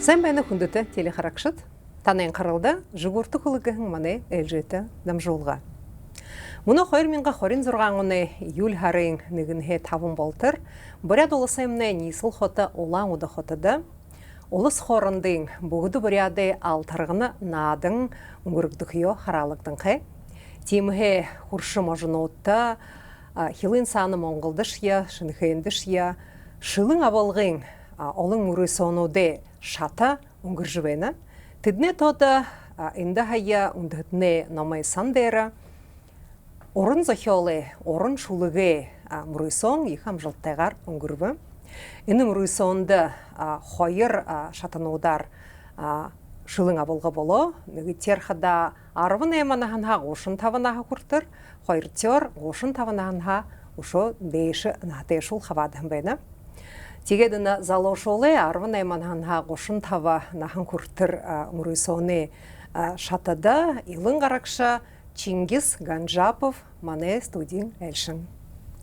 Сайн байна хүндэтэй телехарагчид. Танын каралда жигуртук хулгын маны ээлжэтэй дамжуулга. Мөн 2026 оны июль харын 1-5 болтор Бурят улсын эмнээ нийслэл хота улаан удаа хотод улс хоорондын бүгд буряды алтарганы наадан өнгөрөгдөх ёо хараалагдсан хэ. Тимхэ хуршим ожнуутта хилэн сааны Монголдышя, Шинхэндышя, шилэн авалгын олон мөрөсөнүүдэ шата өнгөржвэна. Тэдний тода энда хая үндэтнэ номой сандера уран зохиолы, уран шүлэгэ мөрөсөн их амжилттайгаар өнгөрвэ. Энэ мөрөсөнд хоёр шатануудаар шилэн авалга болоо. Нэгдүгээр хада 18-наа 35-наа хүртэр, хоёрдугаар 35-наа өшөө дээш натэшул хаваадан байна. Тэгээд энэ залуушуулы 18-наа 35-наа хүртэр мөрөсөний шатада илэн гарагша Чингис Ганжапов мане студийн айлшин.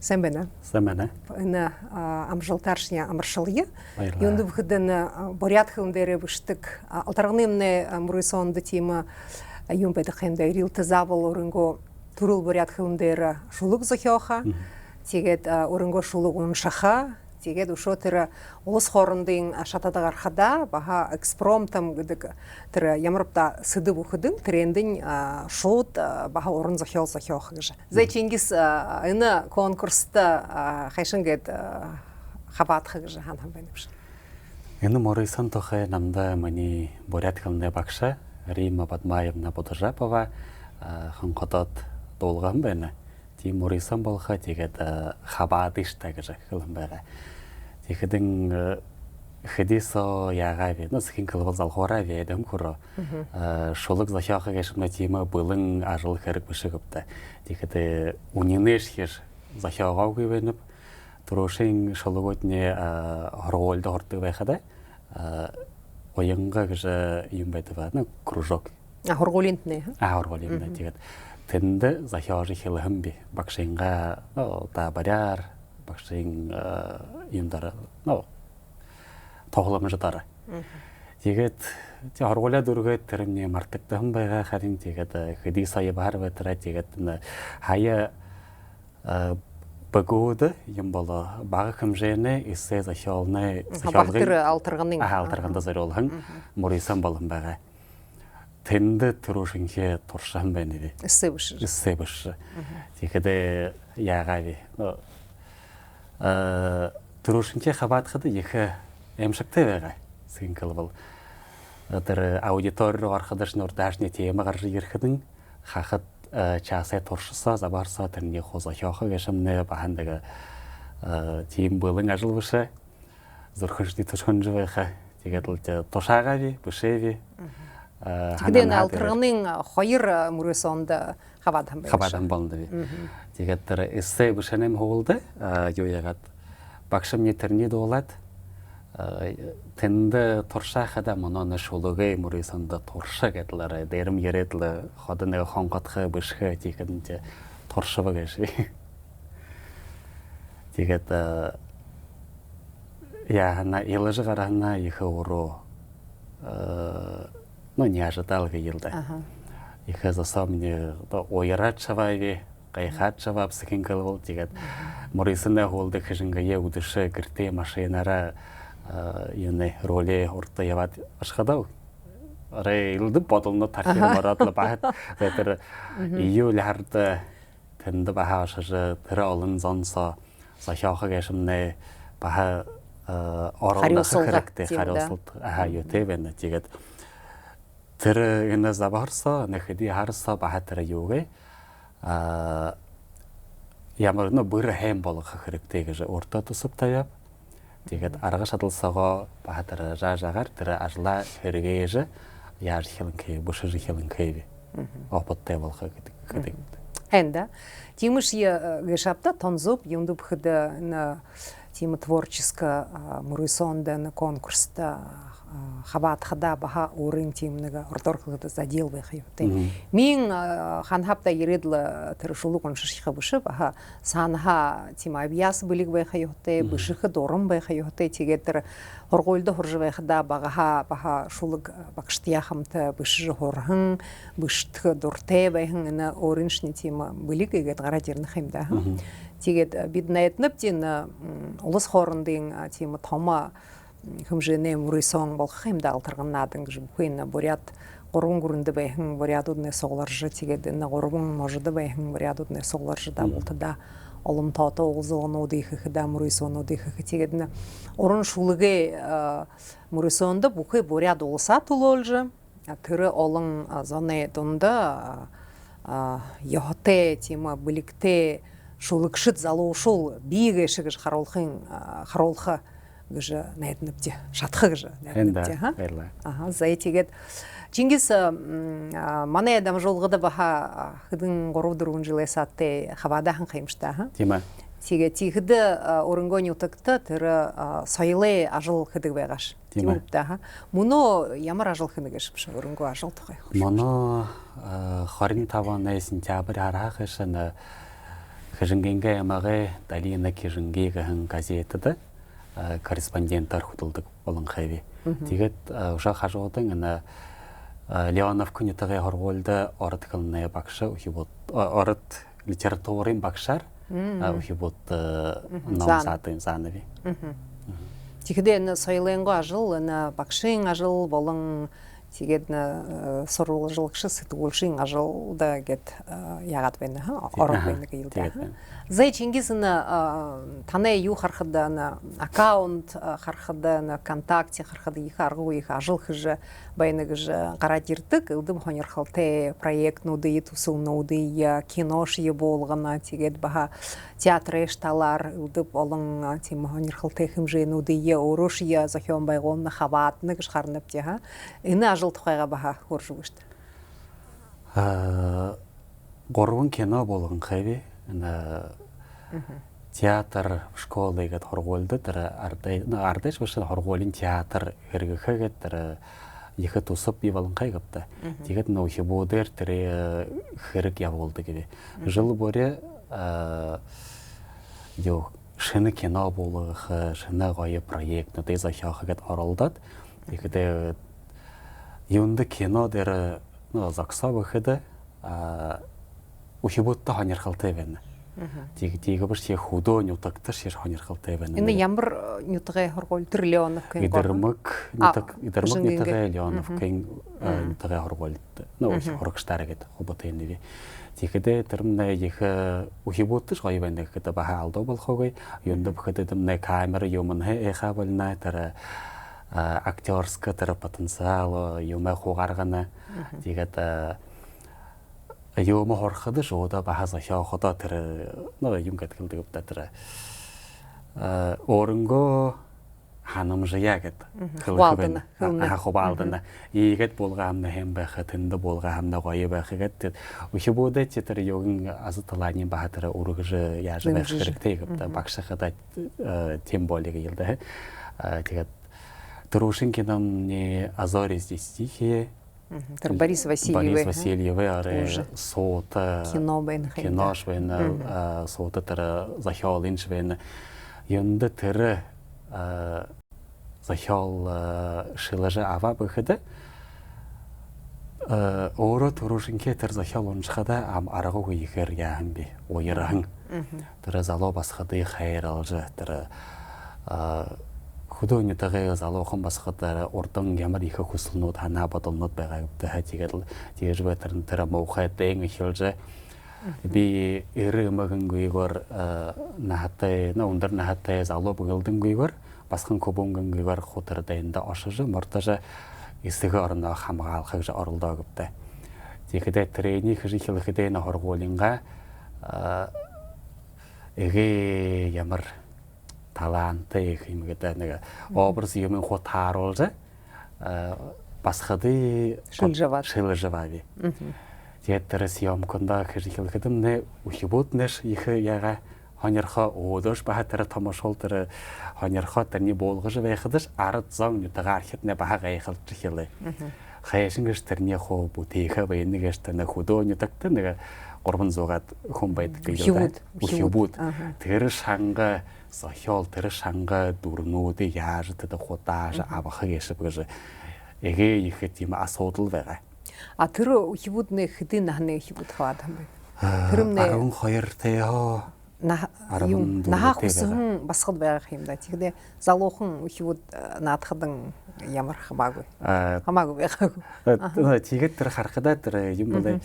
Сайн байна. Сайн байна. Энэ амжилтааршны амаршилгы. Юунд бүхэдэн Бурят хэмдэрэ бүштэг алтарганы эмнээ мөрөсөнд тийм юм байдаг хэмдэ ирэлт завал өрөнгө төрөл Бурят хэмдэр шулуг зохиоха. Тэгээд өрөнгө шулуг уншаха. Тэгээд өшөөтөр улс хоорондын шатада гарахада баха экспромтом гэдэг тэр ямарпта сэдэв бүхэдэн трендing шууд баха уран зохиол зохиох гэж. Зэ Чингис энэ конкурст хайшингэд хабаадах гэж хан байна биш. Энэ мөрөсөн тохой намда мани Бурят хэмнэ багша Рима Бадмаевна Бодожапова хонкодод дуулган байна. Тийм мөрөсөн болхоо тэгээд хабаадыштай гэж хэлэн байгаа. Тэгэхдээ хэдисо яагаад нус хинкэл залхуураа ведэм хөрө шулуг захиахаа гэшмэ тийм булан ажил хэрэг бишгэвтэй. Тэгэхдээ үнэнэш хэр захиагаагүй байна. Трошин шулугуудны хорволд хордог байхад оянга гэж юм байдаг байна. Кружок. Хорголинтнэ. Хорголинтнэ. Тэгээд тэнд захиаж хэлэм би багшинга та баряар багшин юмдар тоглоомж дараа. Тэгээд хорголоо дүргээд тэрний мартагдсан байгаа харин тэгээд хэдий сая баар батраа тэгээд хаяа багууд юм болоо бага хэмжээний эссе захиолны захиолгын алтарганда зориулсан мөрөсөн болон байгаа. Тэнд төрөшинхээ туршаан байна вэ? Эссе биш. Тэгэхээр яагаад төрөшинхээ хабаадахад их эмшигтэй байгаа. Синкл бол тэр аудитор орохдож нөр даашны тема гарч ирэхэд хахад часаа туршсаа забарсаа тэрний хозохиохоо гэшмнэ баандаг тим болон ажил биш. Зөрхөжний төсхөнж байхаа. Тэгээд л тушаагави, бишэви. Тэгээд алтарганы хоёр мөрөсөнд хаваадан байна. Хаваадан болдог. Тэгээд тэр эссе бишэнэм хоолд юу ягаад багшмны тэрний дуулаад тэнд туршаахада монон шулугэ мөрөсөнд туршаа гэдлэр дэрэм яриад л ходны хонготхэ бишхэ тийхэд туршава гэж. Тэгээд яана илж гарана их уруу не ожидал гилда. Их засамне ойрат шавави, гайхат шаваб схинкал тэгээд мөрөсөний хоолд хэшинга явдышэ гэртэ машинаараа юуны роле урта яваад ашхадав. Арай илд бодолно тархи мараад л баат. Тэр июль хард тэнд бахааш тэр олон зонсо сахиахаа гэшмнэ баха оролдох хэрэгтэй хариуцлт юу тэвэн тэгээд тэр энэ забарсаа нэхэди харсаа бахатара юугэ ямар нөө бүр хэм болох хэрэгтэй гэж уртаа тусав таяа. Тэгээд арга шадлсагаа бахатара жажагаар тэр ажлаа хэрэгээж яаж хэлэнхээ бушиж хэлэнхээ опоттэй болох гэдэг. Энда тиймш гэшапта тонзоп юунд бүхэд тема творческая мурисонда на конкурста хабат хада баха урын тимнага ордорхлыгда задел бахайоты. Мин ханхапта ередла тэршулу коншишха бышы баха санха тима абияс билик бахайоты бышыхы дорым бахайоты тигетер хоргольда хоржбайхда баха шулуг бакштияхамта бышы хорхын быштхы дурте бахын на орыншни тима билик егет гарадерны химда. Тигет биднаетнептин улус хорындын тима тома хымжене мурисон болхаймда алтырганнадын гжбхуйна бурят горгунгурунда бэхэн бурядудне согларжы тигеден горгун можда бэхэн бурядудне согларжы да болтада олым тото олзону дихыхда мурисону дихыхы тигеден орун шулыге мурисонда бухы буряд олса тулолжы тыры олың зоне дунда йохте тима биликте шулыкшыт залушул бигешигиш харолха гыжа наетнепте шатхы гыжа наетнепте ха ага заитигет Чингис мане адам жолгыда баха хыдын горудурун жилесатте хавадахан каймышта ха тима тиге тигиде оронгони утакта тыры сойле ажыл хыдыг байгаш тимупта ха муно ямар ажыл хыдыгеш оронго ажыл тохой муно 25 сентябрь арахышына хыжынгенге ямагы далина кижингеге хан газетада корреспонденттар худалдык болон хайви. Тигет уша хажуудын ана Леонов күнетеге хорголда артикылны бакша ухибот арт литературын бакшар ухибот намсатын занови. Тигеден сойлენго ажыл ана бакшын ажыл болон тигедна сорулжылыкшы сытуулшын ажыл да гет ягат бен ха орон бен гилда. Зай Чингисына тане ю хархада на аккаунт хархада на контакте хархада их аргу их ажыл хыжы байныгыжы карадирдык ылдым хонерхалте проект нуды тусул нуды кинош болгана тигет баха театр эшталар ылдып олон тим хонерхалте химже нуды орош я захён байгон хаватны гышхарнып те ха ины ажыл тухайга баха хоржугышт горун кино болгон хайви театр школы гет хорголды тара ардеш башын хорголин театр эргэхэ тара ихэ тусып бивалын кайгапта тигет нохи бодер тре хэрэг явуулды gibi жыл боре yo шыны кино болгох шыны гой проект нэ захахагат оролдат игде юнды кино дер закса выхода ухибутта ханерхалтай байна. Тиге баш я художник утактар шир ханерхалтай байна. Энд ямар нютгай хоргол Леонов кэн идэрмэг нютгай Леонов кэн нютгай хоргол нөө хоргштар гэд хоботын нэви. Тигедэ тэрмнэ их ухибуттш гой байна гэдэг баха алдоо болохгүй юунд бөхөд дэмнэ камера юмн хэха болно тэр актерска тэр потенциал юмэ хугаргана тигедэ Юм хорхады шоуда бахаса хяохода тэр нөө юм гэдэг гэдэг тэр оронго ханамжая гэдэг хвалдана хавалдана игэт булгаамна хэм байхад тэнд булгаамна гоё байхад ухибууда тэр юун азатлааны бахатара өргөж яаж байх хэрэгтэй гэдэг багшахада тем более ялда тэгээд Трушин киномне Азори здесь тихие Борис Васильевой аре сота кино швен сота тара захял иншвен юнда тара захял шилажа ава бахада оро турушинке тар захял оншхада ам арагу ихер яамби ойран тара зало басхады хайралжа тара художниктайгаа залуухан басхад урдан ямар их хүслнүүд ханаа бодолнууд байгаа гэдэг хатигээл тэгэж байтар тэр муухай дэн ихэлж би эрэмэгнгүйгээр наатай өндөр наатай залуу бүгэлдэнгүйгээр басхан көбөнгөнгүйгээр хутар дайнда ошиж мортаж эсэгэ орно хамгаалах гэж оролдоо гэдэг. Тэгэхдээ тренинг хийхлэхдээ нэ хоргуулинга эгэ ямар таланттай их юм гэдэг нэг образ юм хутааруулж басхады шилжавави. Тэгээд тэр съемконда хийхлэхэд нэ ухибут нэш их яга хоньорхоо өөдөөш бахатара томошолтер хоньорхоо тэрний болгож байхдаж ард зон нутагаар хитнэ бага гайхалж хэлээ. Хайшингш тэрний хоо бүтэхэ байнэгш тэрнэ хөдөөний тагтэр нэг 300-аад хүн байдаг гэдэг. Хөвүүд. Тэр шанга сохиол тэр шанга дүрнүүд яаж тэд худааш авах гэшэв гэж эгэ ихэд юм асуудал байгаа. Тэр хөвүүдний хэдийн нахны хөвүүд хаваад юм бэ? Тэрмнэ 12 тэё нахах усан басгад байгаа юм да. Тэгэхдээ залуухан хөвүүд наадахдан ямар хамаагүй. Хамаагүй байгаагүй. Тэгээд тэр харахадаа тэр юм бол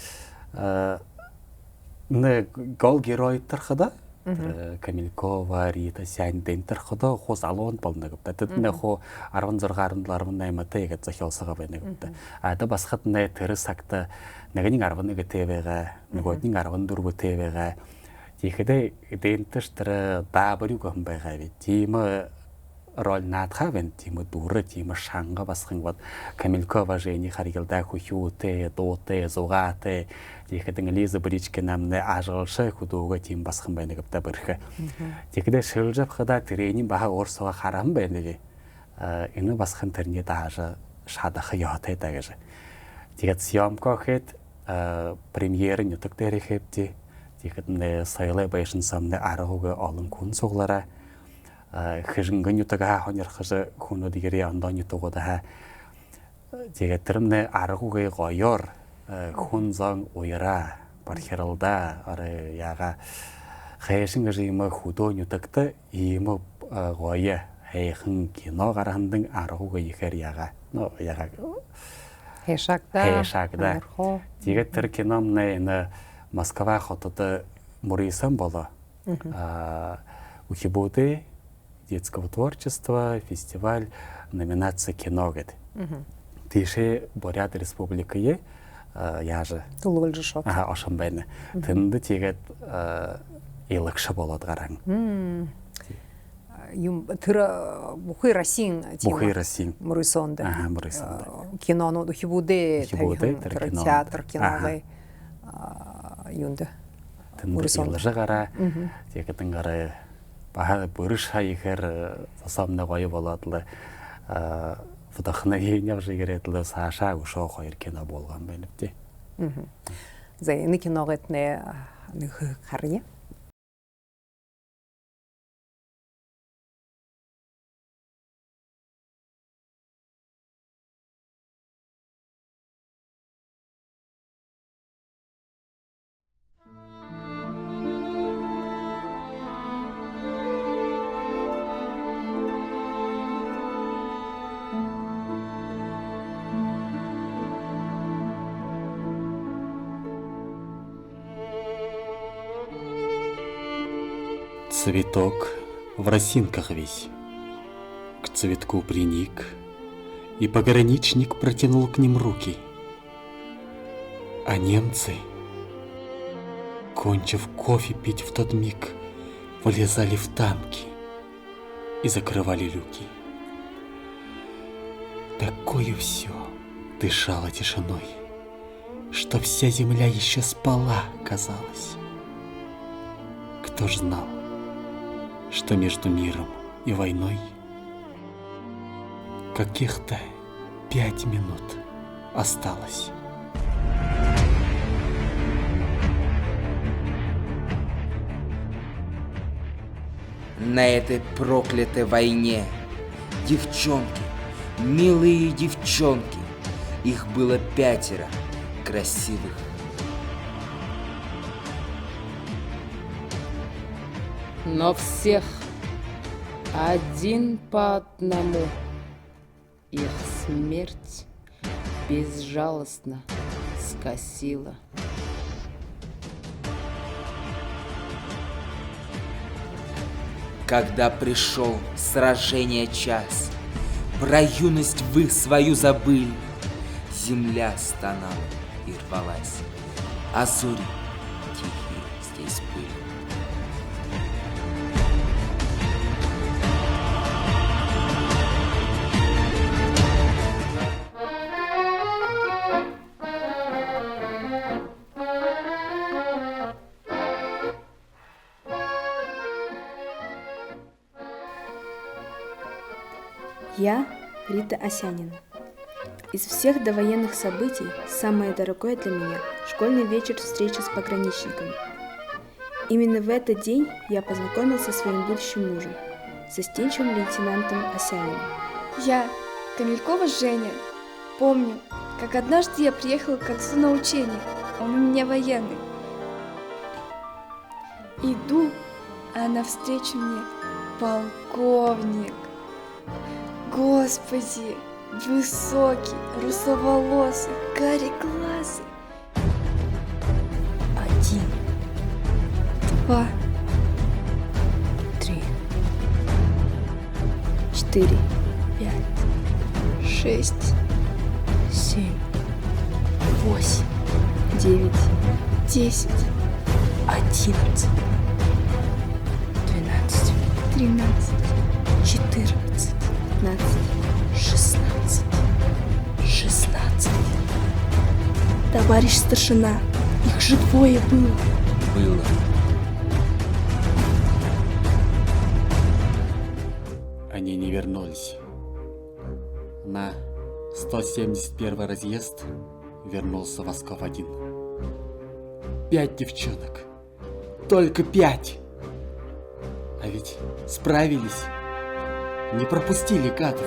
нэг гол герой тархада Камилькова, Рита Сянден тархада хус алуун болно гэдэг. Тэд нэ хоо 16, 17, 18 тайг зохиолсоо байна гэдэг. Ада басхад нэ тэр сагта нэгний 11 ТВ-га, нөгөөдний 14 ТВ-га тэгэхдээ эдэнтэш тэр даабрыг гом байгаа ви. Тийм роль наадхавэн тийм дүрэ тийм шанга басхан бод Камилькова жени харгалда хүхүүтэй, дуутай, зугаатай тэгэхдээ Лиза Бричке намны ажгалшаа хөдөөгөө тийм басхан байна гэдэг бэрхэ. Тэгэхээр шилжих хада тэрний баха орсоо харам байна ви. Энэ басхан тэрний даажа шадах яатай дагаж. Тэгээд съемка хэд премьер нутаг дээр хэвти тэгэхдээ сайлай байшин самны аргууг олон хүн суглараа хэжингэн нутага хоньорхож хүнүүд ирээ ондоо нутагуудаа тэгээд тэрмнэ аргууг гоёор хүн зан уяра бархиралда арай яга хэшин гэжим хөдөө нутагт ийм гоё хайхан кино гарандан аргууг ихээр яга яга хэшагда тэгээд тэр киномны энэ Москва хотод Мурисан было Ухибуды детского творчества, фестиваль, номинация кино гэд. Тийшээ Бурят республикае яажа тулгуулж шот. Ошон байна. Тэнд тэгээд илагша болоод гаран. Юм тэр бүхий Российн Мурисон кинонууд Ухибуды театр киноны юунда Мурисон гараа тэгээд гараа баха бүрш хаяхэр засамна гоё болоод л фотохны явж ирэхэд л саашаа өшөө хоёр кино болгоом байна тий. За энэ киногт нэг харъя. Цветок в росинках весь, к цветку приник, и пограничник протянул к ним руки. А немцы, кончив кофе пить в тот миг, влезали в танки и закрывали люки. Такое все дышало тишиной, что вся земля еще спала, казалось. Кто ж знал, что между миром и войной каких-то 5 минут осталось. На этой проклятой войне девчонки, милые девчонки, их было 5 красивых. Но всех один по одному их смерть безжалостно скосила. Когда пришел сражение час, про юность вы свою забыли, земля стонала и рвалась, а зори тихие здесь были. Я Рита Осянина. Из всех довоенных событий самое дорогое для меня – школьный вечер встречи с пограничниками. Именно в этот день я познакомился со своим будущим мужем, застенчивым лейтенантом Осяниным. Я, Камелькова Женя, помню, как однажды я приехала к отцу на учение, он у меня военный. Иду, а навстречу мне полковник. Господи, высокий, русоволосый, кареглазый. 1, 2, 3, 4, 5, 6, 7, 8, 9, 10, 11, 12, 13, 14, 15, 16, 16. Товарищ старшина, их же двое было. Было. Они не вернулись. На 171 разъезд вернулся Восков один. 5 девчонок. Только 5. А ведь справились. Не пропустили гадов.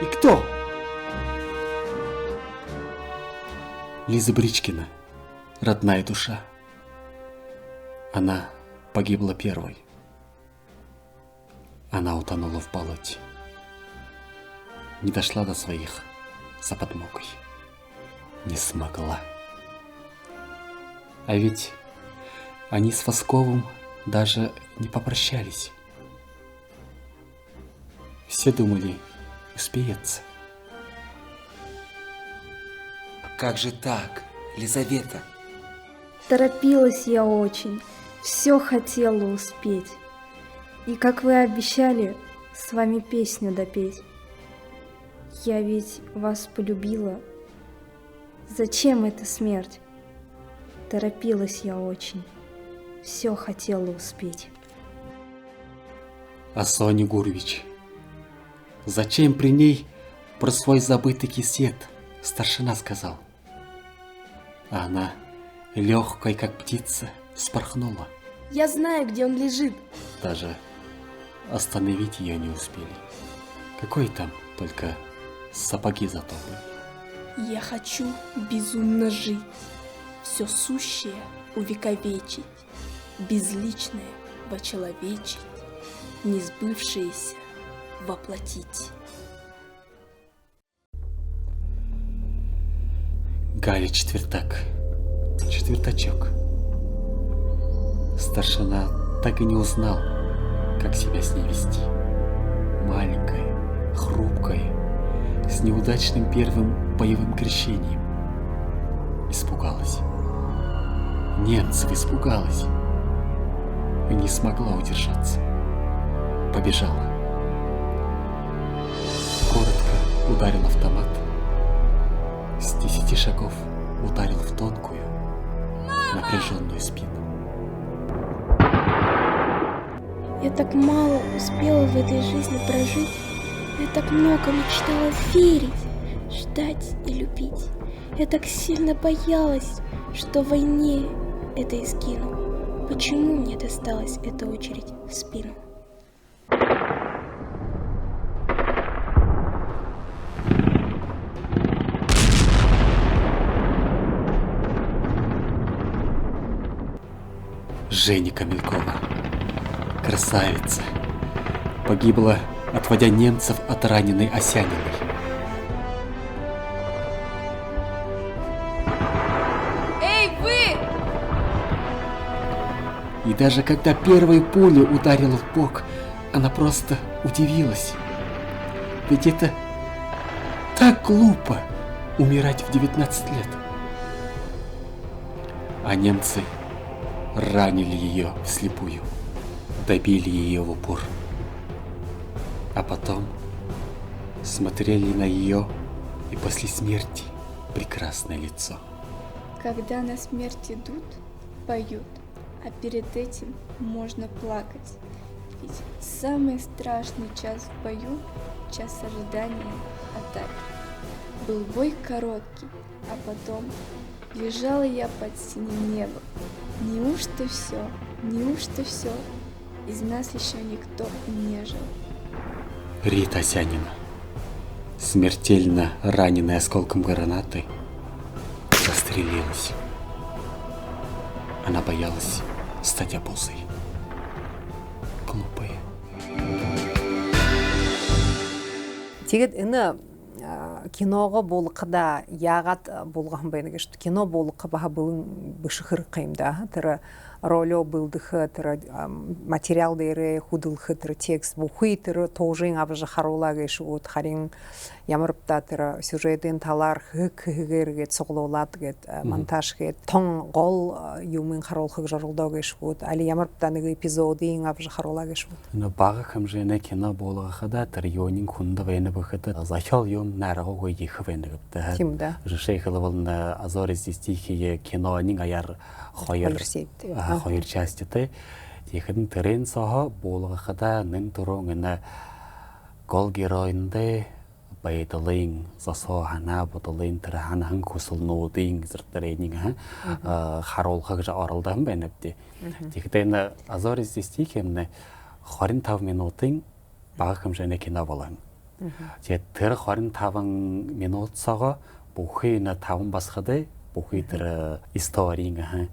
И кто? Лиза Бричкина, родная душа. Она погибла первой. Она утонула в болоте. Не дошла до своих за подмогой. Не смогла. А ведь они с Восковым даже не попрощались. Все думали, успеется. Как же так, Лизавета? Торопилась я очень, все хотела успеть. И как вы обещали, с вами песню допеть. Я ведь вас полюбила. Зачем эта смерть? Торопилась я очень, все хотела успеть. А Соня Гурвич, зачем при ней про свой забытый кисет старшина сказал? А она, легкой как птица, спорхнула. Я знаю, где он лежит. Даже остановить ее не успели. Какой там только сапоги затопали. Я хочу безумно жить, все сущее увековечить, безличное вочеловечить, несбывшееся воплотить. Галя Четвертак. Четвертачок. Старшина так и не узнал, как себя с ней вести. Маленькая, хрупкая, с неудачным первым боевым крещением. Испугалась. Немцев испугалась. И не смогла удержаться. Побежала. Коротко ударил автомат. С 10 шагов ударил в тонкую, напряженную спину. Я так мало успела в этой жизни прожить. Я так много мечтала верить, ждать и любить. Я так сильно боялась, что в войне это изгину. Почему мне досталась эта очередь в спину? Женя Камелькова, красавица, погибла, отводя немцев от раненой Осяниной. Эй, вы! И даже когда первая пуля ударила в бок, она просто удивилась. Ведь это так глупо умирать в 19 лет. А немцы ранили ее вслепую, добили ее в упор. А потом смотрели на ее и после смерти прекрасное лицо. Когда на смерть идут, поют, а перед этим можно плакать. Ведь самый страшный час в бою час ожидания, атаки. Был бой короткий, а потом лежала я под синим небом. Неужто все, неужто все? Из нас еще никто не жил. Рита Асянина, смертельно раненая осколком гранаты, застрелилась. Она боялась стать обузой. Глупая. Тэгээд энэ киного болгохда яагаад болгохон байна гэж кино болгох баха бүгэн бишхэр каймда тэр ролё билдэх тэр материал дээр хөдөлгөх тэр текст бүхий тэр туужин авж харуулаа гэшүүд харин ямарпта тэр сюжетийн талаар хэгээргээд цуглуулад гээд монтаж гээд тон гол юмын харуулахыг зорилдоо гэшүүд али ямарпта нэг эпизодын авж харуулаа гэшүүд Энэ бага хэмжээний кино болгохда тэр юунин хүнд байна бэхэд захиал юм нараггүй их байна гэдэг. Тийм да. Жишээлбэл Азори стихии кинонын аяар хоёр часттэй. Тэгэхэд тэрэн сохо болгохда нэн турун энэ гол героиндээ байдлын засоо хана бодлын тэр ханахан хүсэлнүүдийн зэрэгтэрийн харуулхаг оролдсон байна гэдэг. Тэгэхдээ энэ Азори стихиэмнэ 25 минутын бага хэмжээний кино болгоно. Тэгээд тэр 25 минутсоо бүхий энэ 5 басхад бүхий тэр историйн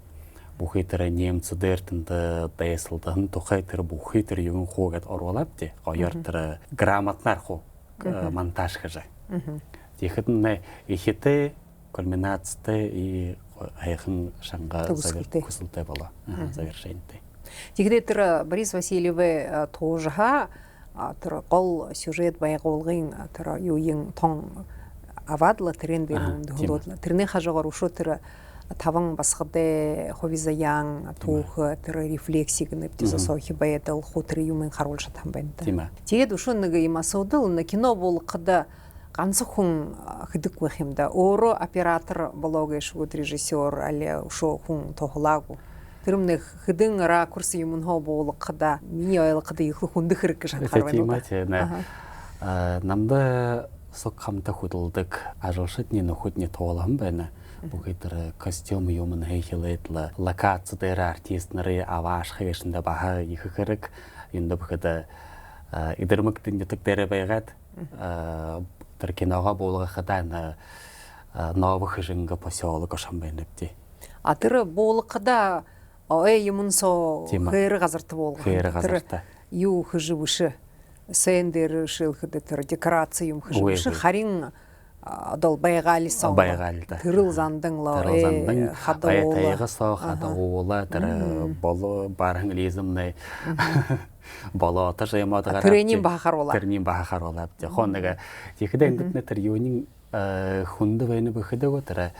бүхий тэр немцдэр тэнд дайсалдан тухай тэр бүхий тэр юм хуугаад оруулаад тий гоёр тэр грамотнаар хуу монтаж хийж. Тэгэхэд нэ ихэтэй кульминацтай и хайхан шанга хүсэлтэй болоо. Завершэнтэй. Тэгээд тэр Борис Васильевэ туужха тэр гол сюжет байгуулгын тэр юуин тон авадла тренд бэрүүнд тэрний хажуугаар өшөө тэр таван басхадэ ховизаян түүх тэр рефлексиг нэвтээс сохи байдал хутэр юмын харуулж чадсан байна. Тэгээд өшөө нэг юм асуудал кино болгоход ганц хүн хэдэг байх юм да. Өөрөө оператор болоо гэшүүд режиссер али өшөө хүн тоглаагүй. Тэр өмнө хэдэн ракурс юм нөө болгоход миний ойлгоход их хүндэх хэрэг гэж шалтгаалж байна. Намда сок хамта хөдөлдөг ажуулшидны нөхөдний туулан байна. Бүхий тэр костюм юм хийхлээд локац дээр артист нарын авааш хэгэшэндэ баха их хэрэг энэ бүхэд идэрмэгтэн ятг дээр байгаад тэр кинога болгоход новых жинга поселок шамбэн нэвти. А тэр болгоход юмнсо хэр газарт болгох. Тэр юу хэжвүш сендер шилхэд тэр декораци юм хэжвүш харин дол байгаалисан тэрл зандан лоо хадуула тэр болоо баранглизмнэ болоо таш ямаадаа тэрнийн бахаруулаад яг нэг тэгэхдээ эндэтнэ тэр юуны хүнд байна бэхэдэг тэр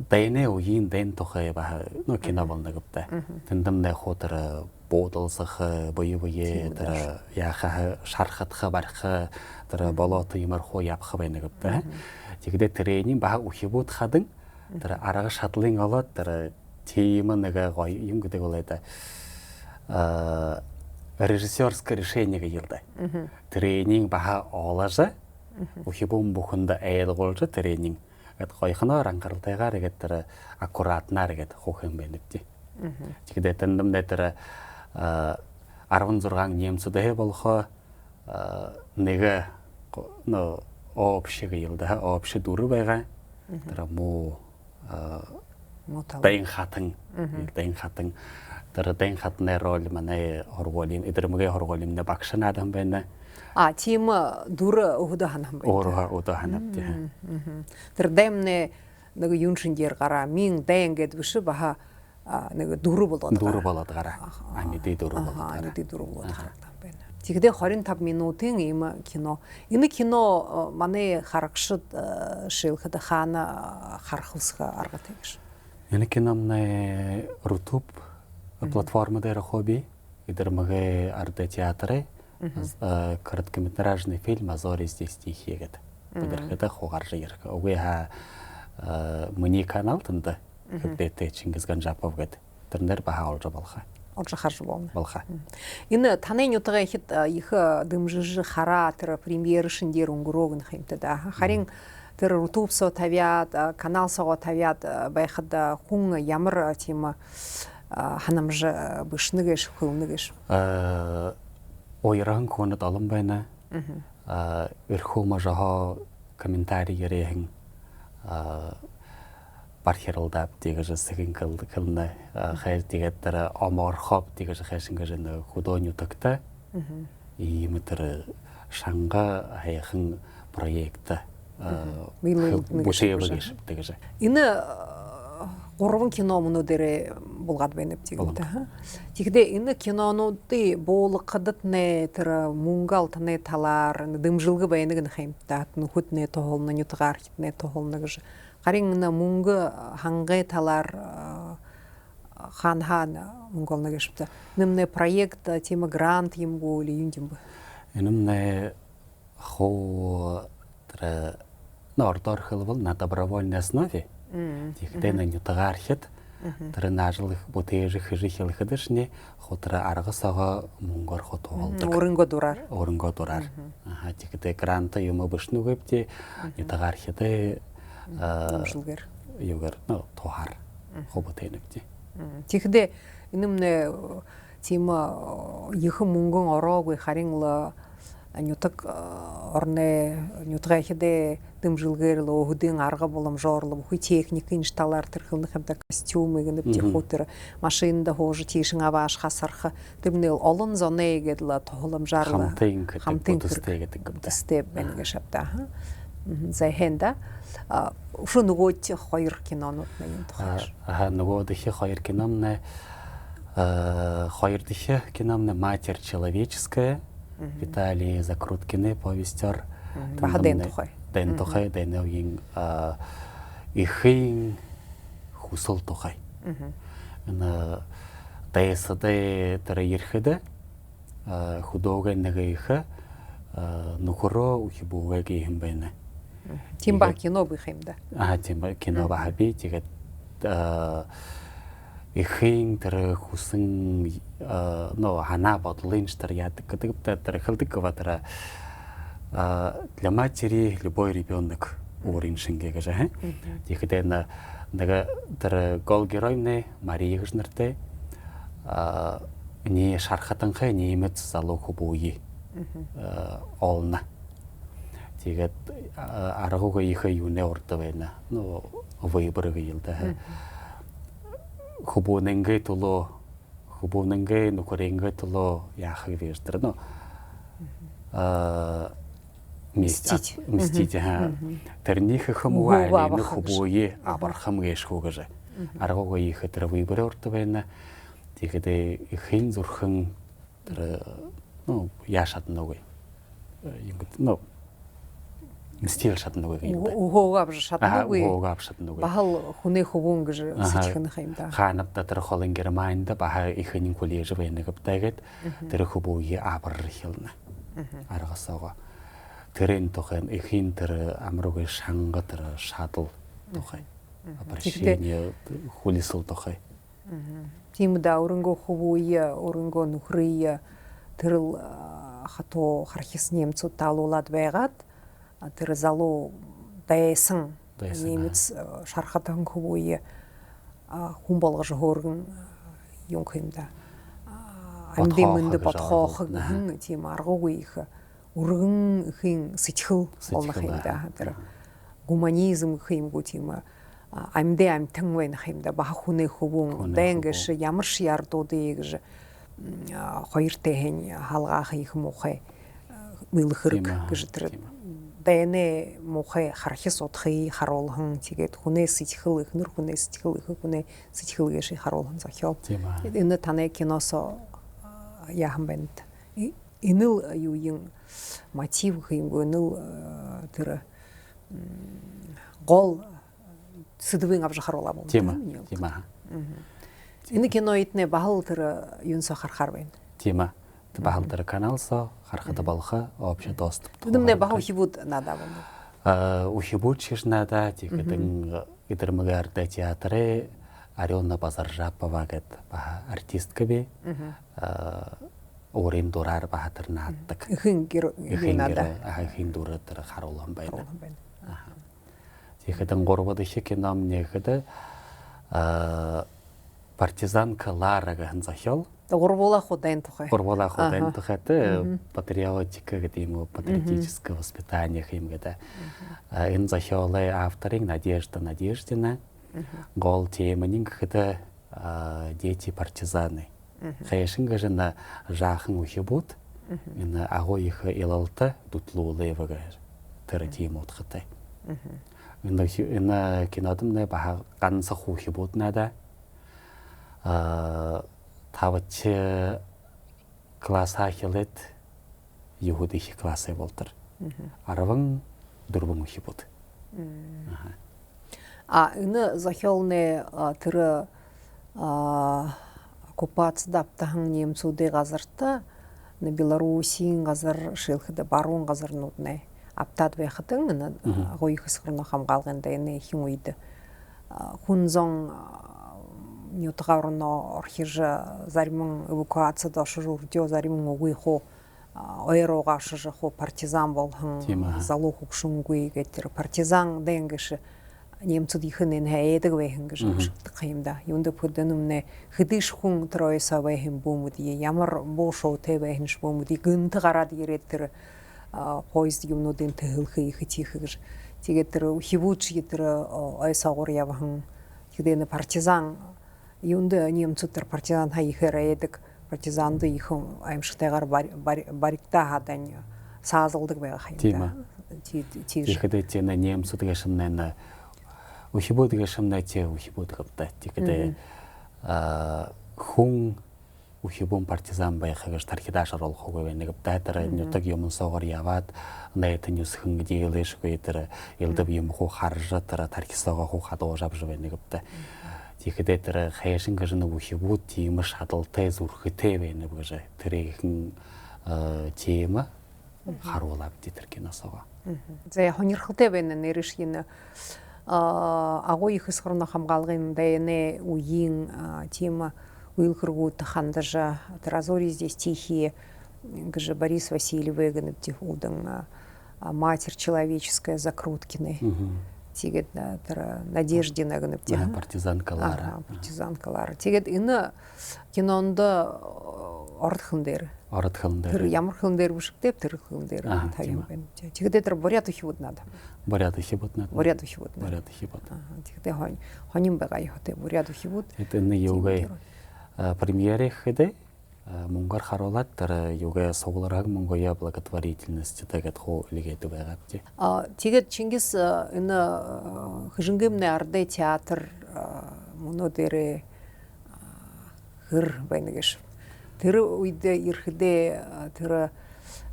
дайнэ уyin дэн тухай ба но кино болно гэдэг. Тэндэмнэ хутар буудалсах буюуе тэр яха шархатха барах тэр болоод юмар хуу явах байна гэдэг. Тэгэхдээ тэрний баг ухибууд хадан тэр арга шадлын олоод тэр тим нэг гоё юм гэдэг болоо да. Режиссерское решение гэдэг. Тренинг баха олажа ухибун буханда айлгуулж тренинг гойхноор анхааралтайгаар игээд тэр аккуратнаар игээд хоох юм байна гэдэг. Тэгэхдээ тэндэмдээ тэр 16 немцтэй болохоо нэг нөө опшиг ялда опш дүр байгаа. Тэр муу дайн хатан тэр дайн хатны роль манай хорголын эдэрмэгээ хорголын багшнаад юм байна. Тийм дүр өгдө ханам байна. Өгдө ханамт. Тэр даймны нэг юун шинээр гараа мин дайн гэд биш баха нэг дүр болоод гараа. Амиди дүр болоод гараа. Тэгэхдээ 25 минутын ийм кино. Энэ кино манай харагшид шилхэд хаана харах усга аргатай гэж. Энэ киномны YouTube платформа дээр хобби эдэрмэгээ арт театры короткометражный фильм «Азори стихии» гэдэг. Бүдэрхэдэ хугарж ирэх. Угиха миний канал тэнд хэвдэтэ Чингис Ганжапов гэдэг. Тэрнэр баха олж болох. Отже харж болны. Болха. Ины таны нютага хит их дымжыжы хара тэр премьер шиндер унгурогын хэмтэ да. Харин тэр YouTube со тавиад канал сого тавиад байхад хүн ямар тийм ханамжы бышныгэж хөлнөгэж. Ойран конод алан байна. Верхома жаха комментарий ярихан бархиралдап тэгэж сэгэн кылна хайр тэгээд тэр оморхоп тэгэж хайшингэж нэ худооню тагта ийм тэр шанга хайхан проект бүшэвгэж тэгэж Ины гурван кино мөнөдөрэ булгад байна тэгвэл тэгдэ ины кинонуудын буулгадад нэ тэр мунгал таны талаар дымжилгы байныг нхэмтат нүхүт нэ тоолны нютгаар хитнэ тоолны гэж харин мөнгө хангай талаар ханхан мөнгөлнө гэшпта нэмнэ проект тема грант юм бул юм юм энэмнэ хоо тэр нордор хэлбэл на добровольной основе тэгдэ нэ нютгаар хит тэр нажлах бүтээж хэрхэлхэдэшни хотра аргасага мөнгөр хотолдог өрөнгө дураар тэгдэ грант юм бишнүгэпти нютгаар хитэ югар тухар хоботэнэгти. Тэгдэ энэмнэ тима их мөнгөн ороогүй харин л нютаг орны нютгаа хэдэ дэмжилгээр л өхдийн арга боломжоор бүхий техникийн талаар тэрхэлнэх хэмтэ костюмыг нэвти хотер машинда хоож тийшин авааш хасарх тэрний олон зоны гэдэл тогломжаар хамтын гэдэг гэдэг байна гэшапта. Зайхэнда ушу нөгөөд хоёр кинонууд нэг тухай. Нөгөө дэх хоёр киномны хоёр дэх киномны Матерь человеческая Виталий Закруткины повестер. Бахаден тухай. Дэн тухай дэнэвийн ихэн хүсэл тухай. Ана дэсдэ тэр ирэхэд худоогэн нэг их нөхөрөө ухибуугийн юм байна. Тимба кино бих юм да. Тимба кино бахаби тэгээд ихэн тэр хүсэн хана бодлын тэр яадаг гэдэг тэр хэлдэг гаватара для матери любой ребенок уровень шингэж аа. Тэгэхээр нэг тэр гол геройны Мария гэж нэртэй ни шархатанхай нэмэт залуу хубуи олна. Тэгээд аргуугаа ихэ юунэ урд байна. Выборыг ялда. Хубунэнгэ толо хубунэнгэ нөхөрэнгэ толо яах вэ тэр нөө мистить тэрнийх хэмуай нөх хубуи абархам гэшгүй гэж аргуугаа ихэ тэр выбор урд байна. Тэгээд ихэн зүрхэн тэр яашаад нүгэ юм мистил шатнуг юм. Угоогав шатнуг. Бахал хүнээ хөвөн гэж сэтгхэнэх юм да. Ханапта тэр холын германд баха ихэнийн коллеж байна гэвтэйгээд тэр хөвөе абар хэлнэ. Аргасаага тэрэн тохэн ихэн тэр амрууг шанга тэр шадал тохай. Апаршины хүлисэл тохай. Тийм да өрөнгө хөвөе өрөнгө нөхрий тэр хатуу хархис немцүүд таалуулаад байгаад тэр залуу дайсан немец шархатан хөвөе хүн болгож хөөргөн юм хэмдэ амдимэнд бодхоох тийм аргуугүй их өргөн ихэн сэтгэл болох юм да тэр гуманизм хэмгүү тийм амьдэ амтан байна хэмдэ бага хүнээ хөвөн дэнгэж ямар ч ярдуудыг гэж хоёртой хэн халгаах их муухай мэлхэрэг гэж тэр дэнэ муухай хархис удахыг харуулхан тэгээд хүнээ сэтгэл ихнэр хүнээ сэтгэл их хүнээ сэтгэл гэж харуулхан зохиол. Энэ таны киносо яхан байна. Энэл юуин мотив хэмгүй энэл тэр гол сэдвийн авж харуулаа юм. Тийм аа. Энэ киноитне бахал тэр юунсо харахаар байна. Тийм аа. Бахал тэр каналсо харахад болха общий доступ. Нэмнэ бахал хибуд надаа байна. Ухибуд шиш надаа тэгээд идэрмэгээр театрэ Алена Базаржапова гэд баха артистка би. Орын дураар бахатар нааддаг. Ихин гинада. Ихин дураар харуулсан байна. Тэгэхэд гурвад их кином нэгэд партизанка Лара гэн захиал. Гурвула худайн тухай. Гурвула худайн тухайд патриотика гэдэг юм уу, патриотическое воспитание хэм гэдэг. Энэ захиалын авторын Надежда Надеждина. Гол теманин гэхэд дети партизаны. Хайшин гэжэн жаахан ухибут. Энэ агуу их илалта дутлуулэвэг тэр тийм утгатай. Энэ кинодомны баха ганцхан ухибут надаа. Тавч класса хилэт Юхуд их классы болтер. 14 ухибут. Энэ захиалны тэр оккупациядаптахан немцуудын газарта на Белоруссийн газар шилхэдэ баруун газарнуудны аптад байхад энэ агуу их хэсгэрнө хамгаалганд энэ хин үед хүнзон нютгаурно орхиж зарим эвакуацияд оршиж зарим үгүйхүү ойроогаа шижхүү партизан болхон залуу хөгшөнгүй гэтэр партизан дэнгэж немцуд ихэнэн хайдаг байхын гэж шигдэх юм да. Юунд бүдэнэмнэ хэдиш хүн троёсоо байхын бүүмүүд ямар буушуу тэ байхын бүүмүүд гэнт гараад ирээд тэр поезд юмнуудын тэлхээ их тийх гэж тэгээд тэр хивүүч тэр ойсоогоор явхан тэгээд партизан юунд немцуд тэр партизан хаяхаар яадаг партизанды их аимшигтайгаар баригта хадань саазалдаг байгаа юм да. Тэгээд тийм немцуд гэшнэн ухибуд гэшнэти ухибуд гэвдэ. Тэгээд хүн ухибун партизан байх гэж тархидашар болох үгүй нэг байтар нутаг юм соогоор яваад найт нюсхэн дийлэшгүй тэр элдэв юм хуу харжа тэр тархисоогоо хуу хадуужав жив нэг байтар. Тэгэхээр тэр хайшин гэж нэг ухибуд тийм шадалтай зүрхтэй байна гэж тэрийн тема харуулав тэр киносоо. За хонирхтой байна нэрш ин агуу их хэсгэрнө хамгаалгын дэйнэ үеийн тема уилхэргүүд хандажа Тразори здесь тихие гэж Борис Васильев гэнэт удан Матерь человеческая Закруткины. Тэгээд тэр Надеждина гэнэт партизанка Лара. Партизанка Лара. Тэгээд энэ кинонд ордхон дээр тэр ямар хэн дээр бишгтэй тэр хэн дээр тагим байна. Тэгээд тэр бурят ухибуд надад. Бурят ухибуд надад. Бурят ухибуд. Тэгээд хоним байгаа ёхтэй бурят ухибуд. Это не юугай премьере хэдэ Монгол харуулаад тэр юугай суулраг Монголия благотворительность тэгээд хоо лигэд байгаа тий. Тэгээд Чингис энэ хжингэмний ардэ театр мөнөдөрэ хэр байна гэж. Тэр үед ирэхдээ тэр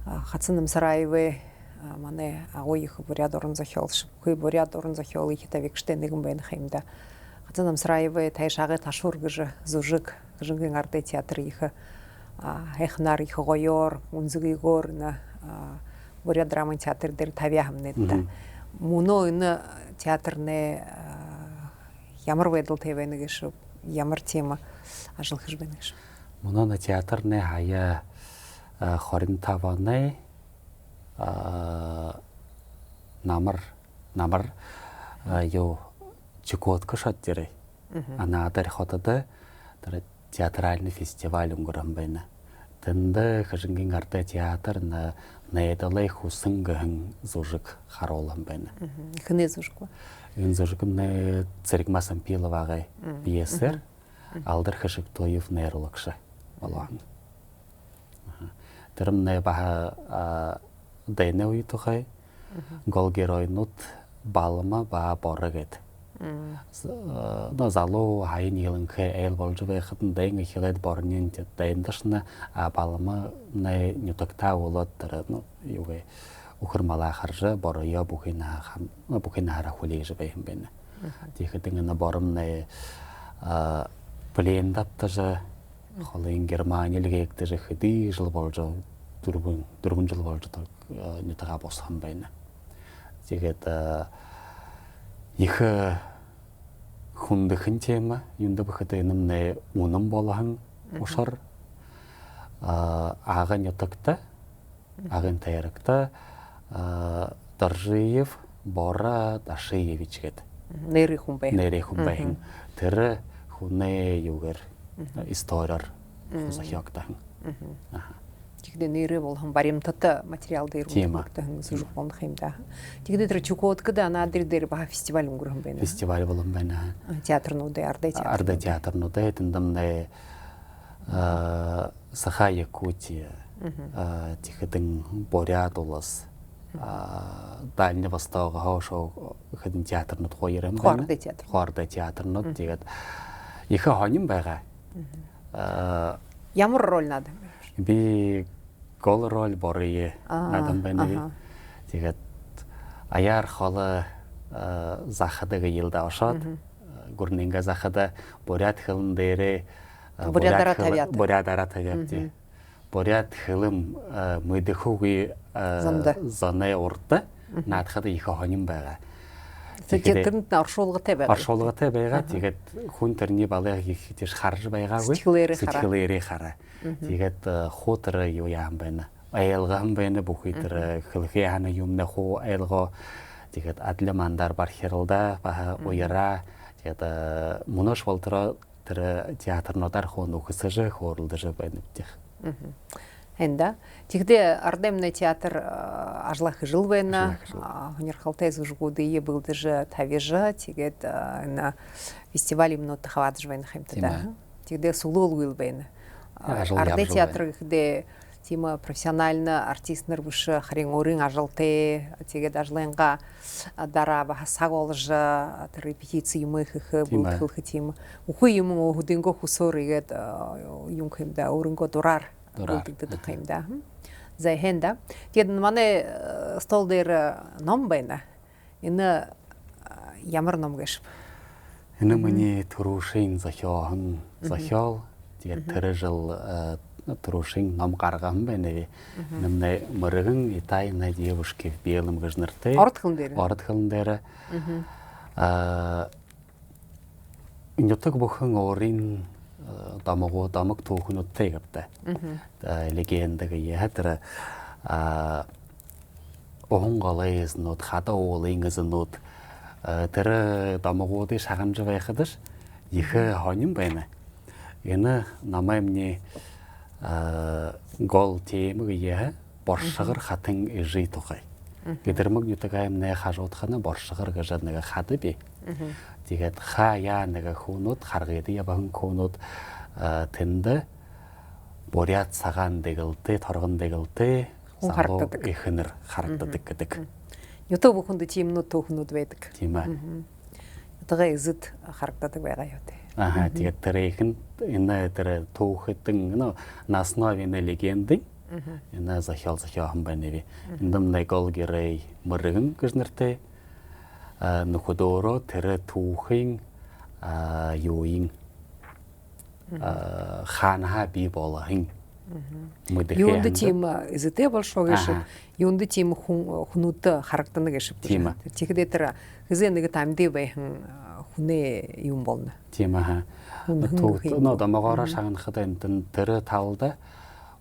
Хацан Намсараевы манай агуу их бурят орон зохиолч хүй бурят орон зохиол их тавигчтэй нэгэн байх юм да. Хацан Намсараевы тайшаага ташуур гэж зүжиг хжингийн ардэ театр их хайхнаар их гоёор үнзгийгоор на бурят драмын театр дээр тавиа хамнэдэ. Мөнөө энэ театрны ямар байдал тавина гэж ямар тема ажиллах гэж байна гэж. Мөнөө театрны хаяа 25 оны намар юу Чукотка шатдэрэ. Анаадар хотод тэр театральный фестиваль өнгөрөн байна. Тэнд хажингийн ардэ театр на найдалай хусан гэн зужиг харуулсан байна. Ихнэ зужиг. Энэ зужиг нь Цэрэг Масампиловагийн пьесэр Алдар Хашиктоев найруулагч болон. Тэрмнэ баха дэйнэуи тухай гол геройнууд балма ба боргээд. Но залуу хайн яланхэ эл болж байхад дэйн ихлээд борнын дэйндашна балма нэ нютагта болоод тэр юугэ өхөр малаа харж борё бүхин хараа хүлээж байх юм байна. Тэгэхэд энэ боромны плендаптаж холын Германилгээд тэр хэдий жил болж дөрвөн жил болж нютага босхан байна. Тэгээд их хүндхэн тема юнда бахад энэмнэ унам болахан ушар аган ятакта аган таяракта Даржиев Бора Дашиевич гэд нэрийн хүн бай. нэрийн хүн байн тэр хүнээ юугаар историар захиагтахан. Тэгдэ нэрээ болхон баримтат материал дээр үлдээсэн сүрх бомдох юм да. Тэгдэ тэр Чукоткад анадэр бага фестиваль өнгөрөх юм байна. Фестиваль болон байна. Театрнуудын Арда театрнуудын тэндэмнэ Саха Якутия Тихэдэн Бурят улс Дальний Восток хоошоо хэдэн театрнууд хоёр юм байна. Хуарда театрнууд тэгээд их хоним байгаа. Ямар роль надад? Би гол роль борье надам байна. Тэгээд аяар хола захадаг йылда ошоод гурнинга захада Бурят хэлэн дээрээ Бурядара тавьяатай. Бурят хэлэм мэдэхүүгийн занаа урда наадахад их хоним байгаа. Театрт оршуулгатай байгаа. Оршуулгатай байгаа. Тэгээд хүн тэрний балыг их тийш харж байгаагүй. Сэтгэлээрээ хараа. Тэгээд хуутар юу яам байна. Аялган байна бүхий тэр хэлхий хана юмна хуу аялгаа. Тэгээд адла мандар бархиралда баха уяра. Тэгээд мунош болтро тэр театрнуудаар хуу нүхэсэж хөөрөлдөж байна гэдэг. Энда тэгдэ Ардемный театр ажлах жил байна. Хонерхалтай зүжгүүд ие былдыж тавижа тэгээд на фестиваль имнот хавадж байна хэмтэ да. Тэгдэ сулул уйл байна. Арде театр ихдэ тима профессионально артистнер биш харин өөрийн ажилтай тэгээд ажлынгаа дараа саг олж тэр репетици юм их бүлхэх тийм үгүй юм хөдөнгөө хүсөөр игээд юм хэмдэ өөрөнгөө дураар үлддэг юм да. За хэнда тэгээд манай стол дээр ном байна. Энэ ямар ном гэж? Энэ миний төрөшийн захиохан захиол тэгээд тэр жил Трушин ном гарган байна. Нэмнэ мөргэн Итайна девушки в белом гажнарте. Ордхылын дээр. Ордхылын дээр. Нютаг бүхэн өөрийн дамаг түүхнүүдтэй гэдэг. Легендаг яатар онголэснууд хада уулын эзнүүд тэр дамагуудын шагамж байхад их хоним байна. Энэ намаймны гол темэг яа боршгар хатан ижи тухай. Гэдэрмэг ютаг аймнаа хажуудхана боршгар гэж нэг хад би. Тэгээд хаяа нэг хүнүүд харгаад ябан хүнүүд тэнд Бурят цагаан дэгэлтэй торгон дэгэлтэй харагддаг ихнэр харагддаг гэдэг. Ютаг бүхэнд тиймнүүд түүхнүүд байдаг. Тийм ээ. Ютага эзэд харагддаг байгаа юу те. Тэгээд тэр ихэн энэ тэр түүхэдэн на основе на легенды энэ захиохан байна ви. Эндам нэгол гэрэй мөргэн гэж нэртэй нөхөдөөрөө тэр түүхийн юуин хаанаа би болохын юунд тийм эзэтэй болшоо гэж юунд тийм хүнүүд харагдана гэж байна. Тэгэхдээ тэр хэзээ нэг тамди байхан хүнээ юм болно. Тийм аа. Нөө дамагаараа шагнахад энэ тэр тавлда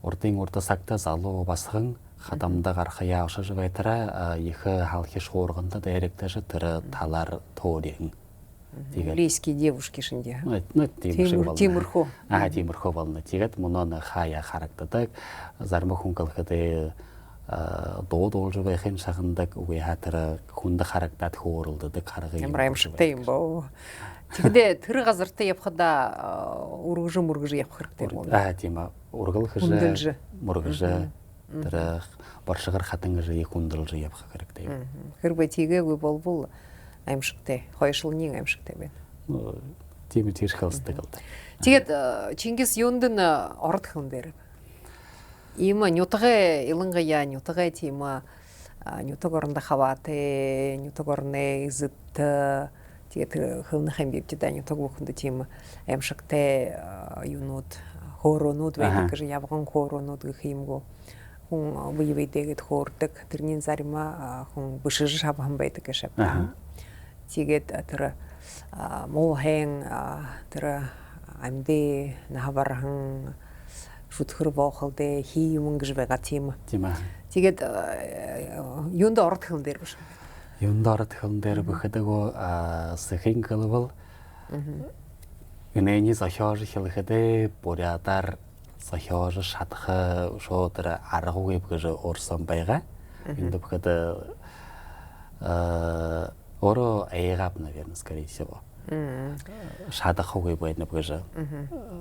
урдын урдасагта залуу басхан хадамда гарах яашж байтараа их халхи шуурганда дайректаж тэр талаар төөрийн. Тэгээд близкие девушки шиндэ. Тиймэрхүү. Тиймэрхүү болно. Тэгээд мөнөө хаяа харагддаг. Зарим хүн гэлэхэд дуудуулж байхын шахандаг үгүй хатар хүнд харагдаад хөөрөлдөг харгыг юм шигтэй юм боо. Тэгдэ тэр газартаа явхада үргэж явах хэрэгтэй юм уу? Тийм аа. Үргэлж мөргөж тэр боршгар хатан гэж хүндэлж явах хэрэгтэй юм. Хэрвээ тийгээгүй болбол аимшигтэй, хойшлын аимшигтэй байна. Тийм тийш хэлсдэг л да. Тэгээд Чингис юунд н ордхон дээр ийм нютага илангая нютага тийм нютаг орнда хаваатай нютаг орны эзэт тэгээд хөвнөх юм бивд да нютаг бүхэнд тийм аимшигтай юунууд хөөрөнүүд байдаг гэж явган хөөрөнүүд гэх юмгүй хүн бивэдэгэд хөөрдөг тэрний зарима хүн бишж шавхан байдаг гэж байна. Тэгээд тэр муухэн тэр амьдэ нахавархан шүтгэр боохолдэ хий юм гэж байгаа тийм. Тийм аа. Тэгээд юунд орох хэл дээр биш. Юунд орох хэл дээр бэхэдэгөө сэхин гэлвэл энэний захиож хэлэхэд бурядар захиож шатах шуудэр аргагүй гэж орсон байгаа. Энд бэхэд оро айгап наверное скорее всего. Шатахгүй байна гэж.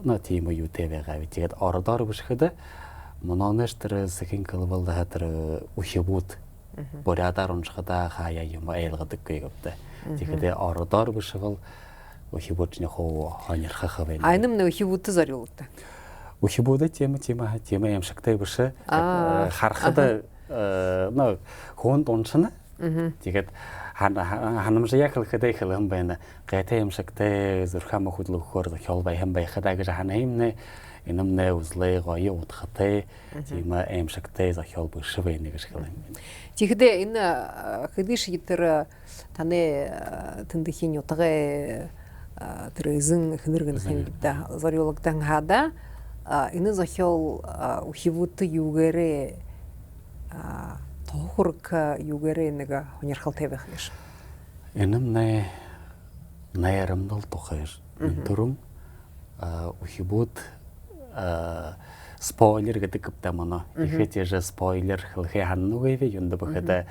Но тийм юу тэвэгаа. Тэгээд ордоор бишхэд мононеш тэр сэхин гэлвэл тэр ухибут бурядар уншихада хаяа юм айлгадаг гэвдэ. Тэгэхээр ордоор бишвэл ухибутны хоо хонирхах байна. Айным нэг ухибут зориулдаг. Ухибут тийм юм шигтэй биш. Харахад хонд уншина. Тэгээд ханамжаа хэлэхэд хэлэн байна. Гэтэй юм шигтэй зүрхэм хөдлөхөөр хол баян байхадаа гэж ханаймнэ инэмнэ үзлээ гоё утгатай тийм юм шигтэй захиол биш байна гэж хэлэн. Тэгэхдээ энэ хэдиш тэр таны тэндхийн утгай тэр эзэн хэнэргэн хэмдэ зориулгдан хада энэ захиол ухибут юугээрээ тохург юугээрээ нэг хонирхалтай байх юм шиг. Энэмнэ найрамдал тухай төрөм ухибут спойлер гэдэг гэдэг мана. Ихэд яж спойлер хэлхий ханнугэвэ юнд бэхэд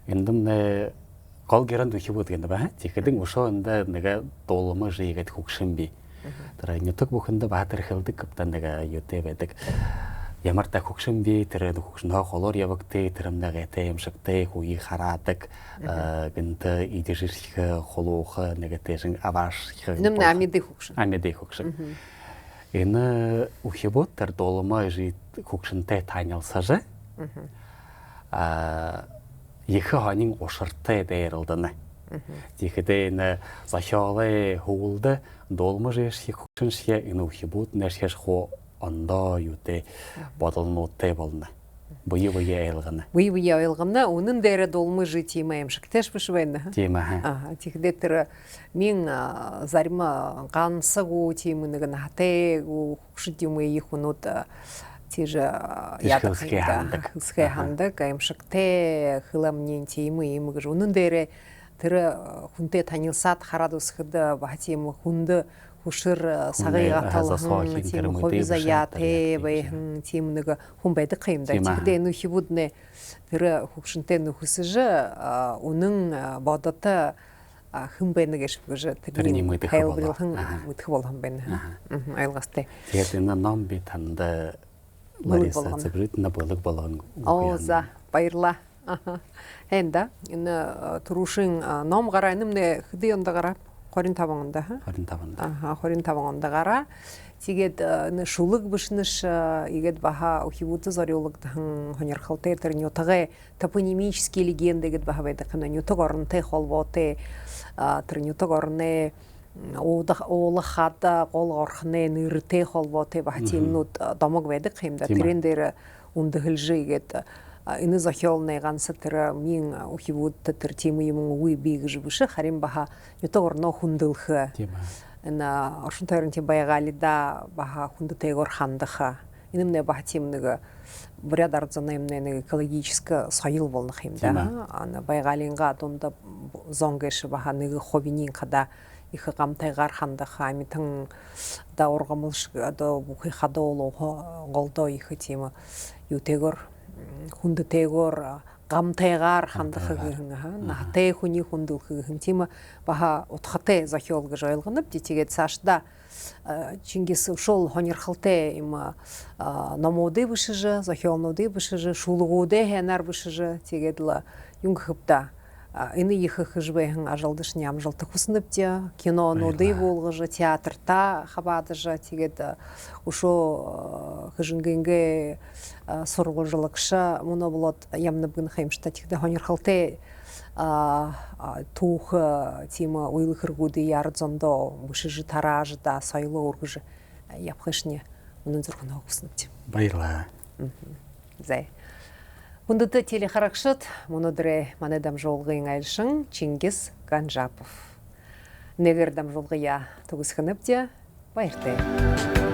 эндэмнэ гол гэранд ухибут гэдэг ба. Тэгэхэд өшөө энд нэг дуулмаж игээд хөгшин би. Тэр нютг бүхэнд баатар хэлдэг гэдэг нэг юутэй байдаг. Ямар та хөгшин би тэр хөгшнөө холоор явагдээ тэр нэгтэй юм шигтэй хүүийг хараадаг гэнт идэрших холуух нэгтэйшин авааш нэм амиды хөгшин. Амиды хөгшин. Энэ ухибут тэр долмож хөгшинтэй танилцаажээ. Их ханин ушартай дээрэлдэнэ. Тэгэхэд энэ захиолын хөвөлд долмож их хөгшин шиг энэ ухибут нэшхэж хоо ондоо юутэй бодолнуудтай болно. Буй айлгана. Буй айлгана үнэн дээр долмож тийм юм шигтэйш биш байна. Тийм аа. Тэгэхдээ тэр мин зарим ганцгүй тийм нэг натайг хөшд юм их хүнүүд тэр яадаг хандаг юм шигтэй хламнин тийм юм гэж үнэн дээр тэр хүнтэй танилцаад хараад үсгэд ба тийм хүнд хөшөр сагыга талхан тийм ховиза яатэй бэхэн тийм нэг хүн байдаг юм да. Тэгэхдээ энэ хибуднэ тэр хөгшөнтэй нөхөсөж үнэн бодотой хэн байна гэж тэрний хэлбэрхэн мэдэх болгон байна. Айлгастай. Тэгээд энэ ном би танд Лариса Цэбритна болог болгон. Оо за баярлаа. Энда энэ турушин ном гараа нэмнэ хэдий онд гараа 25 онд 25 онд гараа тэгээд энэ шулэг бишнэш игээд баха ухибут зориулгдан хонирхалтай тэр нютагай топонимические легенды гэд баха байдаг нь нютаг орнтой холбоотой тэр нютаг орны уулахад гол орхны нэртэй холбоотой баха тиймнүүд домог байдаг юм да. Тэрэн дээр үндэхэлжээ игээд энэ захиолны ганц тэр мин ухибут тэр тийм юм үгүй би гэж биш харин баха нютаг орно хүндэлх энэ оршин тойрон тийм байгаалида баха хүндтэйгор хандах энэ баха тийм нэг бурядар зонэмнэ нэг экологический соёл болох юм да. Ана байгаалинга дунд зонгеш баха нэг ховинин када их гамтайгаар хандах амитан да ургамлш да бүхий хадоолоо голдоо их тийм юутэйгор хүндтэйгор гамтайгаар хандах гэх натай хүний хүндэлх гэх тийм баха утгатай захиол гэж ойлгоно. Тэгээд цаашдаа Чингис ушул хонирхалтай юм номуудыг бишж захиолнуудыг бишж шулгуудыг хянаар бишж тэгээд л юм гэхбда энэ их хэжбэхэн ажалдышны амжилт хүснэвдэ кинонуудыг болгож театрта хабадж тэгээд ушуу хэжингэнгэ сургуулжлагша моноблот ямнабгын хэмжтэй тэгээд хонирхалтай тух тима уйлхэргүүд яар зондоо бишж тараажда соёлоо өргөж явхышны үнэн зүрхэн хогснэвдэ. Баярлаа. Зэ Хүндэт телехарагчид өнөөдөр манай дамжуулгын айлшин Чингис Ганжапов. Негер дамжулгыя тугысхынып те баяртай.